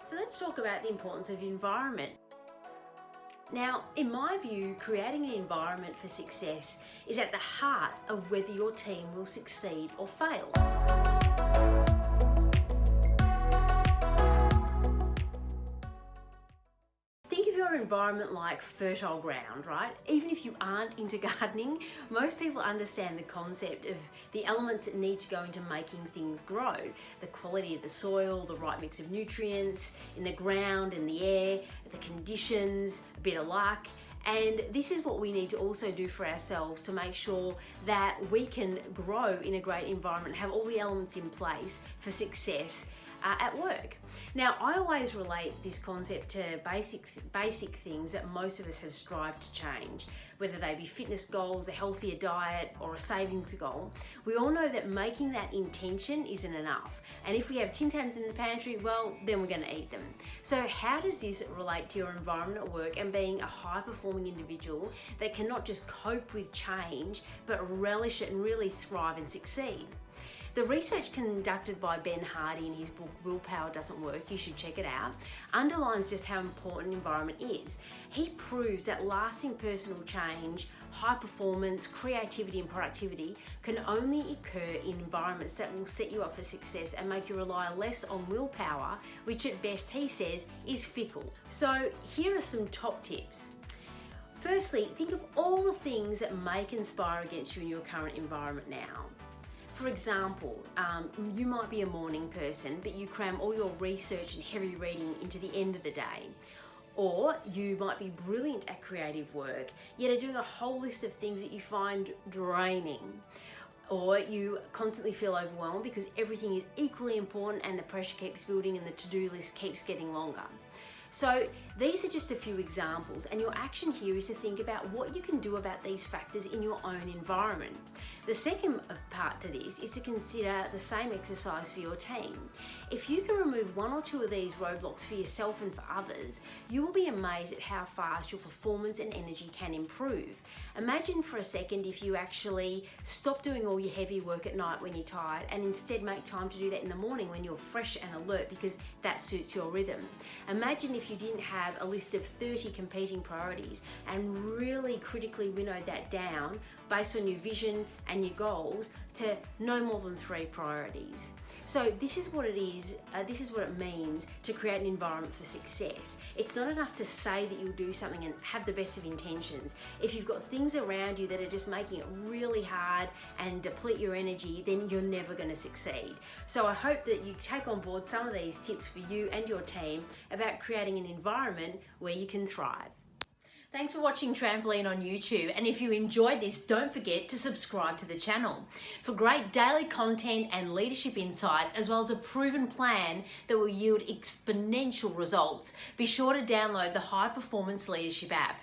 So let's talk about the importance of environment. Now, in my view, creating an environment for success is at the heart of whether your team will succeed or fail. Think of your environment like fertile ground, right? Even if you aren't into gardening, most people understand the concept of the elements that need to go into making things grow. The quality of the soil, the right mix of nutrients in the ground and the air, the conditions, a bit of luck. And this is what we need to also do for ourselves to make sure that we can grow in a great environment, have all the elements in place for success at work. Now, I always relate this concept to basic things that most of us have strived to change, whether they be fitness goals, a healthier diet, or a savings goal. We all know that making that intention isn't enough. And if we have Tim Tams in the pantry, well, then we're going to eat them. So how does this relate to your environment at work and being a high-performing individual that can not just cope with change, but relish it and really thrive and succeed? The research conducted by Ben Hardy in his book Willpower Doesn't Work, you should check it out, underlines just how important environment is. He proves that lasting personal change, high performance, creativity and productivity can only occur in environments that will set you up for success and make you rely less on willpower, which at best, he says, is fickle. So here are some top tips. Firstly, think of all the things that may conspire against you in your current environment now. For example, you might be a morning person, but you cram all your research and heavy reading into the end of the day. Or you might be brilliant at creative work, yet are doing a whole list of things that you find draining. Or you constantly feel overwhelmed because everything is equally important and the pressure keeps building and the to-do list keeps getting longer. So these are just a few examples, and your action here is to think about what you can do about these factors in your own environment. The second part to this is to consider the same exercise for your team. If you can remove one or two of these roadblocks for yourself and for others, you will be amazed at how fast your performance and energy can improve. Imagine for a second if you actually stop doing all your heavy work at night when you're tired and instead make time to do that in the morning when you're fresh and alert, because that suits your rhythm. Imagine if you didn't have a list of 30 competing priorities and really critically winnowed that down based on your vision and your goals to no more than 3 priorities. So this is what it is, this is what it means to create an environment for success. It's not enough to say that you'll do something and have the best of intentions. If you've got things around you that are just making it really hard and deplete your energy, then you're never going to succeed. So I hope that you take on board some of these tips for you and your team about creating an environment where you can thrive. Thanks for watching Trampoline on YouTube, and if you enjoyed this, don't forget to subscribe to the channel. For great daily content and leadership insights, as well as a proven plan that will yield exponential results, be sure to download the High Performance Leadership app.